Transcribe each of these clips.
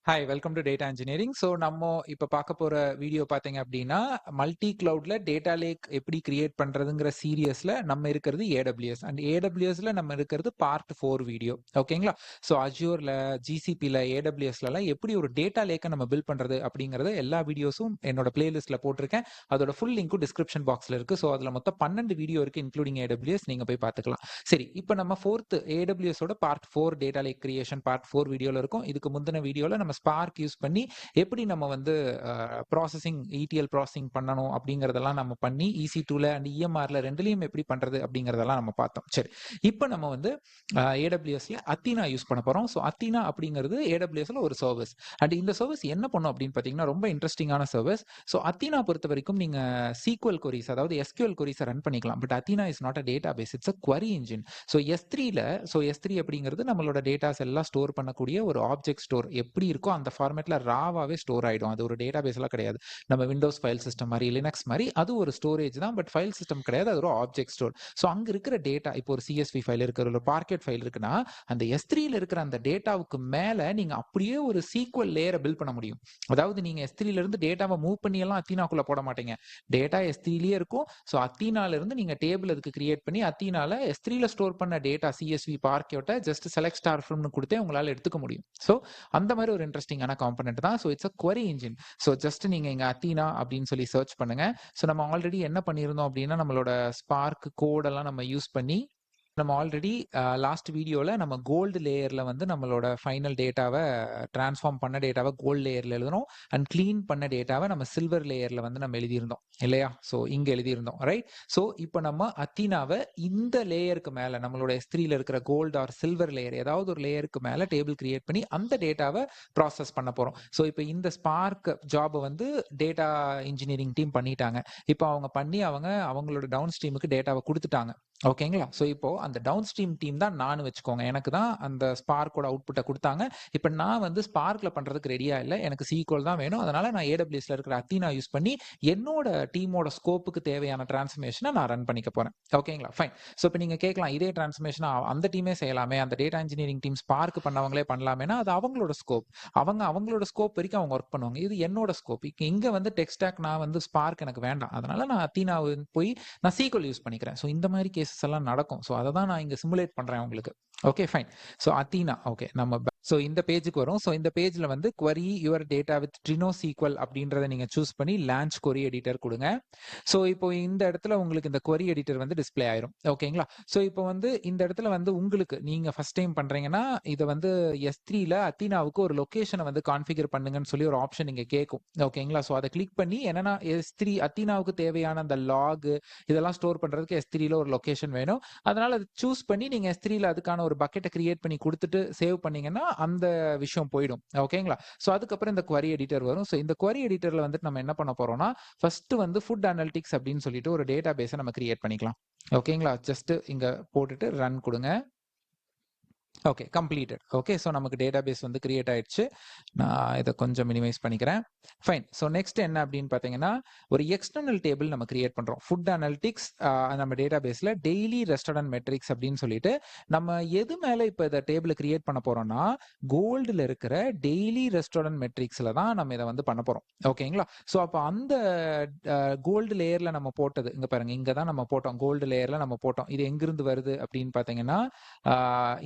Hi welcome to data engineering. So நம்ம இப்போ பார்க்க போகிற வீடியோ பார்த்தீங்க அப்படின்னா மல்டி கிளவுட்ல டேட்டா லேக் எப்படி கிரியேட் பண்ணுறதுங்கிற சீரியஸில் நம்ம இருக்கிறது ஏடபிள்யூஎஸ் அண்ட் ஏடபிள்யூஎஸ்ல நம்ம இருக்கிறது பார்ட் 4 வீடியோ. ஓகேங்களா? ஸோ அஜூரில், ஜிசிபியில், ஏடபிள்யூஎஸ்லாம் எப்படி ஒரு டேட்டா லேக்கை நம்ம பில்ட் பண்ணுறது அப்படிங்கிறது எல்லா வீடியோஸும் என்னோட பிளேலிஸ்ட்டில் போட்டிருக்கேன். அதோட ஃபுல் லிங்க்கும் டிஸ்கிரிப்ஷன் பாக்ஸில் இருக்குது. ஸோ அதில் மொத்தம் 12 வீடியோ இருக்குது இன்க்ளூடிங் ஏடபிள்யூஎஸ். நீங்கள் போய் பார்த்துக்கலாம். சரி, இப்போ நம்ம ஃபோர்த்து ஏடபிள்யூஎஸோட part 4 data lake creation part 4 வீடியோவில் இருக்கும். இதுக்கு முந்தின வீடியோவில் நம்ம ஸ்பார்க் யூஸ் பண்ணி எப்படி நம்ம வந்து ப்ராசஸிங் இடிஎல் ப்ராசஸிங் பண்ணணும் அப்படிங்கிறதெல்லாம் நம்ம பண்ணி EC2ல அண்ட் EMRல ரெண்டுலையும் எப்படி பண்றது அப்படிங்கிறதெல்லாம் நம்ம பார்த்தோம். சரி, இப்போ நம்ம வந்து ஏடபிள்யூஎஸ்ல அத்தீனா யூஸ் பண்ண போறோம். ஸோ அத்தீனா அப்படிங்கிறது ஏடபிள்யூஎஸ்ல ஒரு சர்வீஸ். அண்ட் இந்த சர்வீஸ் என்ன பண்ணும் அப்படின்னு பார்த்தீங்கன்னா ரொம்ப இன்ட்ரெஸ்டிங்கான சர்வீஸ். ஸோ அத்தீனா பொறுத்த வரைக்கும் நீங்க SQL queries, அதாவது SQL queries ரன் பண்ணிக்கலாம். But Athena is not a database, it's a query engine. So S3 அப்படிங்கிறது நம்மளோட டேட்டாஸ் எல்லாம் ஸ்டோர் பண்ணக்கூடிய ஒரு ஆப்ஜெக்ட் ஸ்டோர். எப்படி இருக்கோ அந்த ஃபார்மேட்ல ராவாவே ஸ்டோர் ஆயிடும். அது ஒரு டேட்டா பேஸ்லாம் கிடையாது. நம்ம விண்டோஸ் ஃபைல் சிஸ்டம் மாதிரி, லினக்ஸ் மாதிரி அது ஒரு ஸ்டோரேஜ் தான். பட் ஃபைல் சிஸ்டம் கிடையாது, அது ஒரு ஆப்ஜெக்ட் ஸ்டோர். ஸோ அங்க இருக்கிற டேட்டா, இப்போ ஒரு CSV ஃபைல் இருக்கு, ஒரு பார்க்கெட் ஃபைல் இருக்குன்னா அந்த S3ல இருக்கிற அந்த டேட்டாவுக்கு மேல நீங்க அப்படியே ஒரு SQL லேயரை பில்ட் பண்ண முடியும். அதாவது நீங்க S3ல இருந்து டேட்டாவை மூவ் பண்ணி எல்லாம் அத்தீனாக்குள்ள போட மாட்டீங்க. டேட்டா S3லயே இருக்கும். ஸோ அத்தீனால இருந்து நீங்க டேபிள் அதுக்கு கிரியேட் பண்ணி அத்தீனால S3ல ஸ்டோர் பண்ண டேட்டா CSV பார்க்கெட்டை ஜஸ்ட் செலக்ட் ஸ்டார் ஃப்ரம்னு கொடுத்தே உங்களால எடுத்துக்க முடியும். ஸோ அந்த மாதிரி ஒரு இன்ட்ரெஸ்டிங்கான காம்பனன்ட் தான். So it's a query engine. So just நீங்க இங்க அத்தீனா அப்படின்னு சொல்லி சர்ச் பண்ணுங்க. ஸோ நம்ம ஆல்ரெடி என்ன பண்ணியிருந்தோம் அப்படின்னா நம்மளோட ஸ்பார்க் கோடெல்லாம் நம்ம யூஸ் பண்ணி நம்ம ஆல்ரெடி லாஸ்ட் வீடியோவில் நம்ம கோல்டு லேயரில் வந்து நம்மளோட ஃபைனல் டேட்டாவை ட்ரான்ஸ்ஃபார்ம் பண்ண டேட்டாவை கோல்டு லேயரில் எழுதுறோம் அண்ட் க்ளீன் பண்ண டேட்டாவை நம்ம சில்வர் லேயரில் வந்து நம்ம எழுதியிருந்தோம் இல்லையா? ஸோ இங்கே எழுதியிருந்தோம், ரைட்? ஸோ இப்போ நம்ம அத்தீனாவை இந்த லேயருக்கு மேலே நம்மளோட S3ல இருக்கிற கோல்டு ஆர் சில்வர் லேயர் ஏதாவது ஒரு லேயருக்கு மேலே டேபிள் கிரியேட் பண்ணி அந்த டேட்டாவை ப்ராசஸ் பண்ண போகிறோம். ஸோ இப்போ இந்த ஸ்பார்க் ஜாபை வந்து டேட்டா இன்ஜினியரிங் டீம் பண்ணிட்டாங்க. இப்போ அவங்க பண்ணி அவங்களோட டவுன் ஸ்ட்ரீமுக்கு டேட்டாவை கொடுத்துட்டாங்க. ஓகேங்களா? ஸோ இப்போ அந்த டவுன் ஸ்ட்ரீம் டீம் தான் நான் வச்சுக்கோங்க. எனக்கு தான் அந்த ஸ்பார்க்கோட அவுட்புட்டை கொடுத்தாங்க. இப்போ நான் வந்து ஸ்பார்க்ல பண்றதுக்கு ரெடியா இல்லை, எனக்கு SQL தான் வேணும். அதனால நான் AWSல இருக்கிற அத்தீனா யூஸ் பண்ணி என்னோட டீமோட ஸ்கோப்புக்கு தேவையான டிரான்ஸ்ஃபர்மேஷனை நான் ரன் பண்ணிக்க போறேன். ஓகேங்களா? ஃபைன். ஸோ இப்போ நீங்க கேட்கலாம், இதே டிரான்ஸ்ஃபர்மேஷன் அந்த டீமே செய்யலாமே, அந்த டேட்டா இன்ஜினியரிங் டீம் ஸ்பார்க் பண்ணவங்களே பண்ணலாமேனா அது அவங்களோட ஸ்கோப். அவங்களோட ஸ்கோப் வரைக்கும் அவங்க ஒர்க் பண்ணுவாங்க. இது என்னோட ஸ்கோப். இங்க வந்து டெக்ஸ்டாக் நான் வந்து ஸ்பார்க் எனக்கு வேண்டாம். அதனால நான் அத்தீனா போய் நான் SQL யூஸ் பண்ணிக்கிறேன். ஸோ இந்த மாதிரி கேசஸ் எல்லாம் நடக்கும். ஸோ அதை தான் நான் இங்க சிமுலேட் பண்றேன் உங்களுக்கு. Okay fine. ஸோ அத்தீனா, ஓகே, நம்ம ஸோ இந்த பேஜுக்கு வரும். ஸோ இந்த பேஜ்ல வந்து query your data with Trino SQL அப்படின்றத நீங்க சூஸ் பண்ணி லான்ச் query எடிட்டர் கொடுங்க. ஸோ இப்போ இந்த இடத்துல உங்களுக்கு இந்த query எடிட்டர் வந்து டிஸ்பிளே ஆயிரும். ஓகேங்களா? ஸோ இப்போ வந்து இந்த இடத்துல வந்து உங்களுக்கு நீங்க ஃபர்ஸ்ட் டைம் பண்றீங்கன்னா இதை வந்து S3ல அத்தீனாவுக்கு ஒரு லொகேஷனை வந்து கான்ஃபிகர் பண்ணுங்கன்னு சொல்லி ஒரு ஆப்ஷன் இங்க கேட்கும். ஓகேங்களா? ஸோ அதை கிளிக் பண்ணி என்னன்னா S3 அத்தீனாவுக்கு தேவையான அந்த லாக் இதெல்லாம் ஸ்டோர் பண்றதுக்கு S3ல ஒரு லொகேஷன் வேணும். அதனால அதை சூஸ் பண்ணி நீங்க S3ல அதுக்கான ஒரு பக்கெட்டை கிரியேட் பண்ணி கொடுத்துட்டு சேவ் பண்ணீங்கன்னா அந்த விஷயம் போயிடும். ஓகேங்களா? ஸோ அதுக்கப்புறம் இந்த query எடிட்டர் வரும். ஸோ இந்த query எடிட்டர்ல வந்துட்டு நம்ம என்ன பண்ண போறோம்னா ஃபர்ஸ்ட் வந்து ஃபுட் அனலிட்டிக்ஸ் அப்படின்னு சொல்லிட்டு ஒரு டேட்டா பேஸை நம்ம கிரியேட் பண்ணிக்கலாம். ஓகேங்களா? ஜஸ்ட் இங்க போட்டுட்டு ரன் கொடுங்க. Okay, completed. ஓகே, ஸோ நமக்கு டேட்டா பேஸ் வந்து கிரியேட் ஆயிடுச்சு. நான் இதை கொஞ்சம் மினிமைஸ் பண்ணிக்கிறேன். ஃபைன். ஸோ நெக்ஸ்ட் என்ன அப்படின்னு பார்த்தீங்கன்னா ஒரு எக்ஸ்டர்னல் டேபிள் நம்ம கிரியேட் பண்றோம். ஃபுட் அனலிட்டிக்ஸ் நம்ம டேட்டா பேஸ்ல டெய்லி ரெஸ்டாரண்ட் மெட்ரிக்ஸ் அப்படின்னு சொல்லிட்டு நம்ம எது மேல இப்போ இதை டேபிள் கிரியேட் பண்ண போறோம்னா கோல்டுல இருக்கிற டெய்லி ரெஸ்டாரண்ட் மெட்ரிக்ஸ்ல தான் நம்ம இதை வந்து பண்ண போறோம். ஓகேங்களா? ஸோ அப்போ அந்த கோல்டு லேயர்ல நம்ம போட்டது இங்க பாருங்க, இங்க தான் நம்ம போட்டோம். கோல்டு லேயர்ல நம்ம போட்டோம். இது எங்கிருந்து வருது அப்படின்னு பார்த்தீங்கன்னா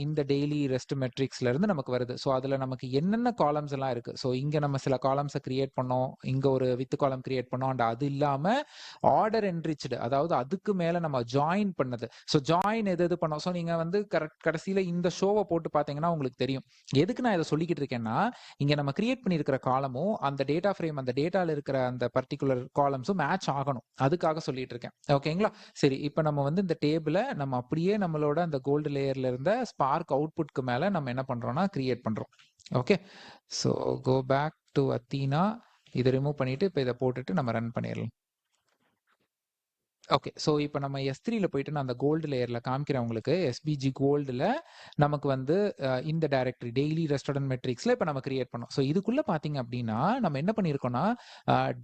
இந்த டெய்லி ரெஸ்ட் மெட்ரிக்ஸ்ல இருந்து நமக்கு வருது. ஸோ அதுல நமக்கு என்னென்ன காலம்ஸ் எல்லாம் இருக்கு. ஸோ இங்க நம்ம சில காலம்ஸை கிரியேட் பண்ணோம், இங்க ஒரு வித் காலம் கிரியேட் பண்ணோம். அண்ட் அது இல்லாம ஆர்டர் என்ரிச்டு, அதாவது அதுக்கு மேல நம்ம ஜாயின் பண்ணது. ஸோ ஜாயின் எது பண்ணோம். ஸோ நீங்க வந்து கடைசியில இந்த ஷோவை போட்டு பார்த்தீங்கன்னா உங்களுக்கு தெரியும். எதுக்கு நான் இதை சொல்லிக்கிட்டு இருக்கேன்னா இங்க நம்ம கிரியேட் பண்ணியிருக்கிற காலமும் அந்த டேட்டா ஃப்ரேம் அந்த டேட்டால இருக்கிற அந்த பர்டிகுலர் காலம்ஸும் மேட்ச் ஆகணும். அதுக்காக சொல்லிட்டு இருக்கேன். ஓகேங்களா? சரி, இப்போ நம்ம வந்து இந்த டேபிளை நம்ம அப்படியே நம்மளோட அந்த கோல்டு லேயர்ல இருந்த ஸ்பார்க் அவுட்புட்க்கு மேல நம்ம என்ன பண்றோம்னா கிரியேட் பண்றோம். Okay, so go back to Athena. இதை ரிமூவ் பண்ணிட்டு இப்போ இதை போட்டுட்டு நம்ம ரன் பண்ணிடலாம். ஓகே. ஸோ இப்போ நம்ம S3ல போயிட்டு நான் அந்த கோல்டு லேயர்ல காமிக்கிறேன் உங்களுக்கு. SBG கோல்டுல நமக்கு வந்து இந்த டைரக்டரி டெய்லி ரெஸ்டாரண்ட் மெட்ரிக்ஸ்ல இப்போ நம்ம கிரியேட் பண்ணோம். ஸோ இதுக்குள்ள பார்த்தீங்க அப்படின்னா நம்ம என்ன பண்ணியிருக்கோம்னா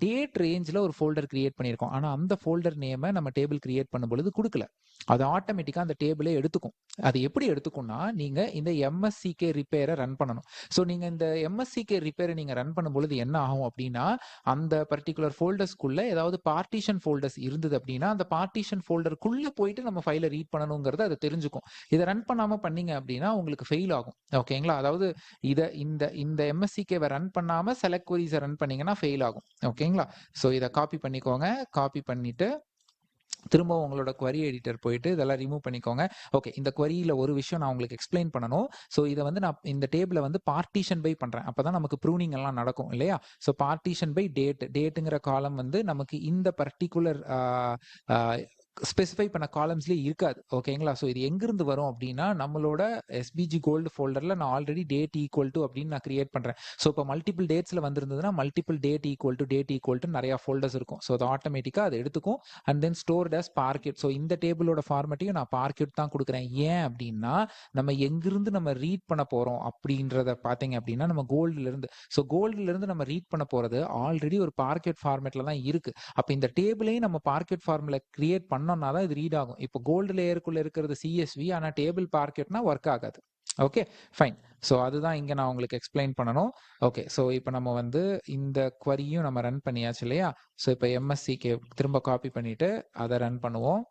டேட் ரேஞ்சில் ஒரு ஃபோல்டர் கிரியேட் பண்ணியிருக்கோம். ஆனால் அந்த ஃபோல்டர் நேமை நம்ம டேபிள் கிரியேட் பண்ணும்பொழுது கொடுக்கல. அது ஆட்டோமேட்டிக்காக அந்த டேபிளே எடுத்துக்கும். அது எப்படி எடுத்துக்கும்னா நீங்கள் இந்த MSCK ரிப்பேரை ரன் பண்ணணும். ஸோ நீங்கள் இந்த MSCK ரிப்பேரை நீங்கள் ரன் பண்ணும்பொழுது என்ன ஆகும் அப்படின்னா அந்த பர்டிகுலர் ஃபோல்டர்ஸ்குள்ள ஏதாவது பார்ட்டிஷன் ஃபோல்டர்ஸ் இருந்தது அப்படின்னா அந்த பார்ட்டிஷன் ஃபோல்டருக்குள்ள போயிட்டு நம்ம ஃபைலை ரீட் பண்ணணுங்கிறது அது தெரிஞ்சுக்கும். இதை ரன் பண்ணாம பண்ணீங்க அப்படின்னா உங்களுக்கு ஃபெயில் ஆகும். ஓகேங்களா? அதாவது இதை இந்த இந்த MSCK-வை ரன் பண்ணாம செலக்ட் queries-ஐ ரன் பண்ணீங்கன்னா ஃபெயில் ஆகும். ஓகேங்களா? ஸோ இதை காப்பி பண்ணிக்கோங்க. காப்பி பண்ணிட்டு திரும்ப உங்களோட query எடிட்டர் போயிட்டு இதெல்லாம் ரிமூவ் பண்ணிக்கோங்க. ஓகே, இந்த queryல ஒரு விஷயம் நான் உங்களுக்கு எக்ஸ்பிளைன் பண்ணணும். ஸோ இதை வந்து நான் இந்த டேபிளை வந்து பார்ட்டிஷன் பை பண்றேன். அப்பதான் நமக்கு ப்ரூனிங் எல்லாம் நடக்கும் இல்லையா? ஸோ பார்ட்டிஷன் பை டேட்டுங்கிற காலம் வந்து நமக்கு இந்த பர்டிகுலர் ஸ்பெசிஃபை பண்ண காலம்ஸ்லேயே இருக்காது. ஓகேங்களா? ஸோ இது எங்கிருந்து வரும் அப்படின்னா நம்மளோட எஸ்பிஜி கோல்டு ஃபோல்டரில் நான் ஆல்ரெடி டேட் ஈக்குவல் டு அப்படின்னு நான் கிரியேட் பண்ணுறேன். ஸோ இப்போ மல்டிபிள் டேட்ஸில் வந்திருந்ததுன்னா மல்டிபிள் டேட் ஈக்குவல் டு நிறையா ஃபோல்டர்ஸ் இருக்கும். ஸோ அது ஆட்டோமேட்டிக்காக அது எடுத்துக்கும். And then stored as parquet. So இந்த டேபிளோட ஃபார்மேட்டையும் நான் பார்க்யூட் தான் கொடுக்குறேன். ஏன் அப்படின்னா நம்ம எங்கிருந்து நம்ம ரீட் பண்ண போகிறோம் அப்படின்றத பார்த்தீங்க அப்படின்னா நம்ம கோல்டுலேருந்து. ஸோ கோல்டுலேருந்து நம்ம ரீட் பண்ண போகிறது ஆல்ரெடி ஒரு பார்க்யூட் ஃபார்மேட்டில் தான் இருக்குது. அப்போ இந்த டேபிளையும் நம்ம பார்க்யூட் ஃபார்மில் கிரியேட் பண்ணோம்னா தான் இது ரீட் ஆகும். இப்போ கோல்டு லேயருக்குள்ள இருக்கிறது CSV, ஆனால் டேபிள் பார்க்யூட்னா ஒர்க் ஆகாது. Okay, fine. ஸோ அதுதான் இங்கே நான் உங்களுக்கு எக்ஸ்பிளைன் பண்ணணும். ஓகே, ஸோ இப்போ நம்ம வந்து இந்த query-யும் நம்ம ரன் பண்ணியாச்சு இல்லையா? ஸோ இப்போ MSCK திரும்ப காப்பி பண்ணிட்டு அதை ரன் பண்ணுவோம்.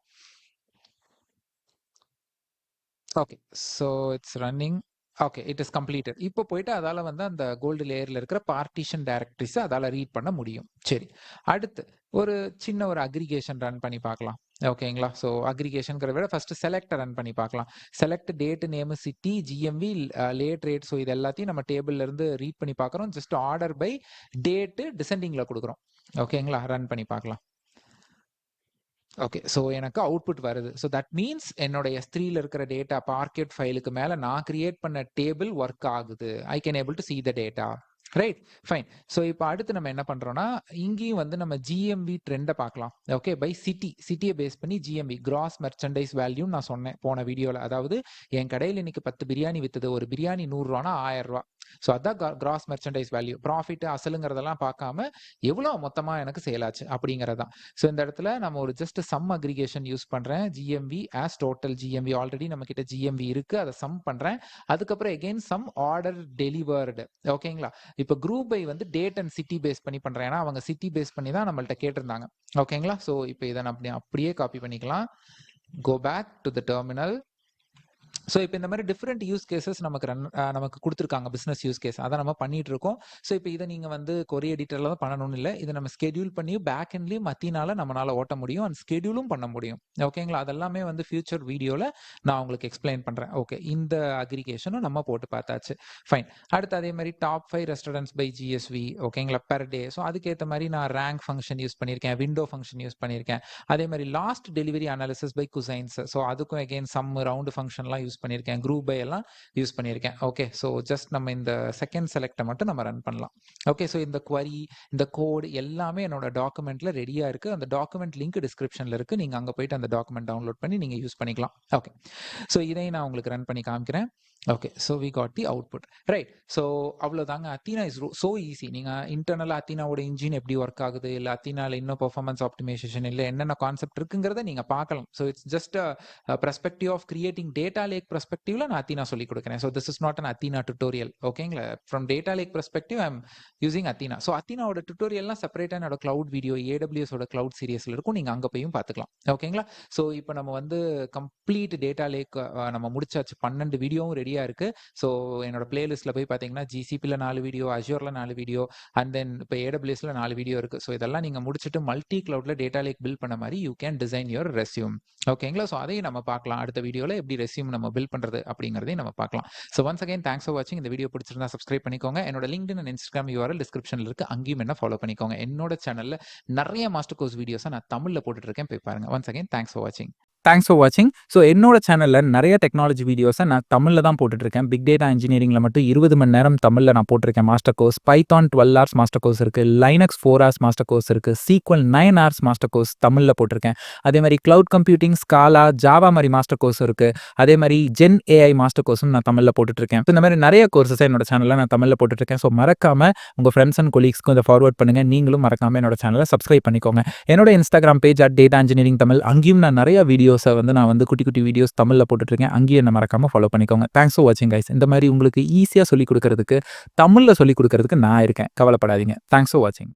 Okay, so it's running. Okay, it is completed. இப்போ போயிட்டு அதால வந்து அந்த கோல்டு லேயர்ல இருக்கிற பார்ட்டிஷன் டைரக்டரிஸ் அதால ரீட் பண்ண முடியும். சரி, அடுத்து ஒரு சின்ன ஒரு அக்ரிகேஷன் ரன் பண்ணி பார்க்கலாம். ஓகேங்களா? ஸோ அக்ரிகேஷன்கிற விட ஃபர்ஸ்ட் செலக்ட் ரன் பண்ணி பார்க்கலாம். Select date, name, city, GMV, late rate. So இது எல்லாத்தையும் நம்ம டேபிள்ல இருந்து ரீட் பண்ணி பார்க்குறோம். ஜஸ்ட் ஆர்டர் பை டேட்டு டிசெண்டிங்ல கொடுக்குறோம். ஓகேங்களா? ரன் பண்ணி பார்க்கலாம். ஓகே, ஸோ எனக்கு அவுட்புட் வருது. ஸோ தட் மீன்ஸ் என்னோட S3ல இருக்கிற டேட்டா பார்க்யூட் ஃபைலுக்கு மேலே நான் கிரியேட் பண்ண டேபிள் ஒர்க் ஆகுது. I can able to see the data. Right, fine. So இப்போ அடுத்து நம்ம என்ன பண்றோம்னா இங்கேயும் வந்து நம்ம GMV ட்ரெண்டை பார்க்கலாம். ஓகே, பை சிட்டியை பேஸ் பண்ணி GMV கிராஸ் மெர்ச்சன்டைஸ் வேல்யூ நான் சொன்னேன் போன வீடியோவில். அதாவது என் கடையில் இன்னைக்கு 10 பிரியாணி வித்துது. ஒரு பிரியாணி 100 ரூபானா 1000 ரூபா. ஸோ அதான் கிராஸ் மெர்ச்சன்டைஸ் வேல்யூ. ப்ராஃபிட் அசலுங்கிறதெல்லாம் பார்க்காம எவ்வளோ மொத்தமாக எனக்கு சேல் ஆச்சு அப்படிங்கிறதான். ஸோ இந்த இடத்துல நம்ம ஒரு ஜஸ்ட் சம் அக்ரிகேஷன் யூஸ் பண்ணுறேன். GMV as total GMV. Already நம்ம கிட்ட GMV இருக்கு, அதை சம் பண்ணுறேன். அதுக்கப்புறம் எகெயின் சம் ஆர்டர் டெலிவர்டு. ஓகேங்களா? இப்போ குரூப் பை வந்து டேட் அண்ட் சிட்டி பேஸ் பண்ணி பண்றேன். ஏன்னா அவங்க சிட்டி பேஸ் பண்ணி தான் நம்மள்ட்ட கேட்டிருந்தாங்க. ஓகேங்களா? ஸோ இப்போ இதை நம்ம அப்படியே காப்பி பண்ணிக்கலாம். Go back to the terminal. So இப்போ இந்த மாதிரி டிஃப்ரெண்ட் யூஸ் கேசஸ் நமக்கு கொடுத்துருக்காங்க, பிஸ்னஸ் யூஸ் கேஸ். அதை நம்ம பண்ணிட்டு இருக்கோம். ஸோ இப்போ இதை நீங்கள் வந்து கொரி எடிட்டரில் தான் பண்ணணும்னு இல்லை. இதை நம்ம ஸ்கெடியூல் பண்ணி பேக் எண்ட்லேயும் மத்தினால நம்மளால ஓட்ட முடியும். அண்ட் ஸ்கெடியூலும் பண்ண முடியும். ஓகேங்களா? அதெல்லாமே வந்து ஃபியூச்சர் வீடியோவில் நான் உங்களுக்கு எக்ஸ்பிளைன் பண்ணுறேன். ஓகே, இந்த அக்ரிகேஷனும் நம்ம போட்டு பார்த்தாச்சு. ஃபைன். அடுத்து அதே மாதிரி டாப் 5 ரெஸ்டாரண்ட்ஸ் பை GSV. ஓகேங்களா? Per day. ஸோ அதுக்கேற்ற மாதிரி நான் ரேங்க் ஃபங்க்ஷன் யூஸ் பண்ணியிருக்கேன், விண்டோ ஃபங்க்ஷன் யூஸ் பண்ணியிருக்கேன். அதே மாதிரி last delivery analysis by cuisines. So அதுக்கும் எகெயின் சம் ரவுண்டு ஃபங்க்ஷன்லாம் யூஸ் பண்ணியிருக்கேன், குரூப் பை எல்லாம் யூஸ் பண்ணியிருக்கேன். ஓகே, ஸோ ஜஸ்ட் நம்ம இந்த செகண்ட் செலக்டை மட்டும் நம்ம ரன் பண்ணலாம். ஓகே, ஸோ இந்த query, இந்த கோட் எல்லாமே என்னோட டாக்குமெண்ட்ல ரெடியா இருக்கு. அந்த டாக்குமெண்ட் லிங்க் டிஸ்கிரிப்ஷன்ல இருக்கு. நீங்க அங்க போயிட்டு அந்த டாக்குமெண்ட் டவுன்லோட் பண்ணி நீங்க யூஸ் பண்ணிக்கலாம். ஓகே, ஸோ இதையும் நான் உங்களுக்கு ரன் பண்ணி காமிக்கிறேன். Okay, so we got the output. Right, so அவ்வளோதாங்க. Athena is so easy. நீங்கள் இன்டர்னலாக அத்தீனாவோட இன்ஜின் எப்படி ஒர்க் ஆகுது, இல்லை அத்தீனாவில் இன்னும் பெர்ஃபார்மன்ஸ் ஆப்டிமைசேஷன் இல்லை என்னென்ன கான்செப்ட் இருக்குங்கிறத நீங்கள் பார்க்கலாம். So it's just perspective of creating data lake பெர்ஸ்பெக்டிவ்ல நான் அத்தீனா சொல்லி கொடுக்குறேன். So this is not an Athena tutorial. ஓகேங்களா? From data lake perspective I am using Athena. So அத்தீனாவோட டுட்டோரியல்லாம் செப்பரேட்டாக என்னோட கிளவுட் வீடியோ AWS ஓட கிளவுட் சீரியஸில் இருக்கும். நீங்கள் அங்கே போயும் பார்த்துக்கலாம். ஓகேங்களா? ஸோ இப்போ நம்ம வந்து கம்ப்ளீட் டேட்டா லேக் நம்ம முடிச்சாச்சு. 12 வீடியோவும் ரெடியாக இருக்கு. ஸோ என்னோட பிளேலிஸ்ட்ல போய் பார்த்தீங்கன்னா GCPல 4 வீடியோ, அஷ்யூர்ல 4 வீடியோ, அண்ட் தென் இப்போ AWSல 4 வீடியோ இருக்கு. ஸோ இதெல்லாம் நீங்க முடிச்சுட்டு மல்டி கிளவுட்ல டேட்டா லேக் பில்ட் பண்ண மாதிரி you can design your resume. ஓகேங்களா? ஸோ அதையும் நம்ம பார்க்கலாம். அடுத்த வீடியோல எப்படி ரெஸ்யூம் நம்ம பில்ட் பண்றது அப்படிங்கிறதையும் நம்ம பார்க்கலாம். So once again thanks for வாட்சிங். இந்த வீடியோ பிடிச்சிருந்தா சப்ஸ்கிரைப் பண்ணிக்கோங்க. என்னோட LinkedIn அண்ட் Instagram URL டிஸ்கிரிப்ஷன்ல இருக்கு. அங்கேயும் என்ன ஃபாலோ பண்ணிக்கோங்க. என்னோட சேனல்ல நிறைய மாஸ்டர் கோர்ஸ் வீடியோஸை நான் தமிழ்ல போட்டுட்டு இருக்கேன், போய் பாருங்க. ஒன்ஸ் அகைன் தேங்க்ஸ் ஃபார் வாட்சிங். தேங்க்ஸ் ஃபார் வாட்சிங். ஸோ என்னோட சேனல்ல நிறைய டெக்னாலஜி வீடியோஸை நான் தமிழ்ல தான் போட்டுட்டு இருக்கேன். பிக் டேட்டா இன்ஜினியரிங்ல மட்டும் 20 மணி நேரம் தமிழ்ல நான் போட்டிருக்கேன் master course. Python 12 hours master course இருக்கு. லைனக்ஸ் 4 ஹவர்ஸ் மாஸ்டர் கோர்ஸ் இருக்கு. சீக்வல் 9 ஹவர்ஸ் மாஸ்டர் கோர்ஸ் தமிழ்ல போட்டிருக்கேன். அதே மாதிரி கிளவுட் கம்ப்யூட்டிங், ஸ்காலா, ஜாவா மாதிரி மாஸ்டர் கோர்ஸ் இருக்கு. அதே மாதிரி ஜென் ஏஐ மாஸ்டர் கோர்ஸும் நான் தமிழ்ல போட்டுட்டு இருக்கேன். இந்த மாதிரி நிறைய கோர்சஸ் என்னோட சேனல்ல நான் தமிழ்ல போட்டுட்டு இருக்கேன். ஸோ மறக்காம உங்க ஃப்ரெண்ட்ஸ் அண்ட் கொலீக்ஸ்க்கும் இதை ஃபார்வர்ட் பண்ணுங்க. நீங்களும் மறக்காம என்னோட சேனலை சப்ஸ்கிரைப் பண்ணிக்கோங்க. என்னோட Instagram page @data engineering Tamil, அங்கேயும் நான் நிறைய வீடியோஸை நான் குட்டி குட்டி வீடியோஸ் தமிழ்ல போட்டுட்டு இருக்கேன். அங்கேயும் என்ன மறக்காம ஃபாலோ பண்ணிக்கோங்க. தேங்க்ஸ் ஃபார் வாட்சிங் கைஸ். இந்த மாதிரி உங்களுக்கு ஈஸியா சொல்லிக் கொடுக்கறதுக்கு, தமிழ்ல சொல்லிக் கொடுக்கறதுக்கு நான் இருக்கேன். கவலைப்படாதீங்க. தேங்க்ஸ் ஃபார் வாட்சிங்.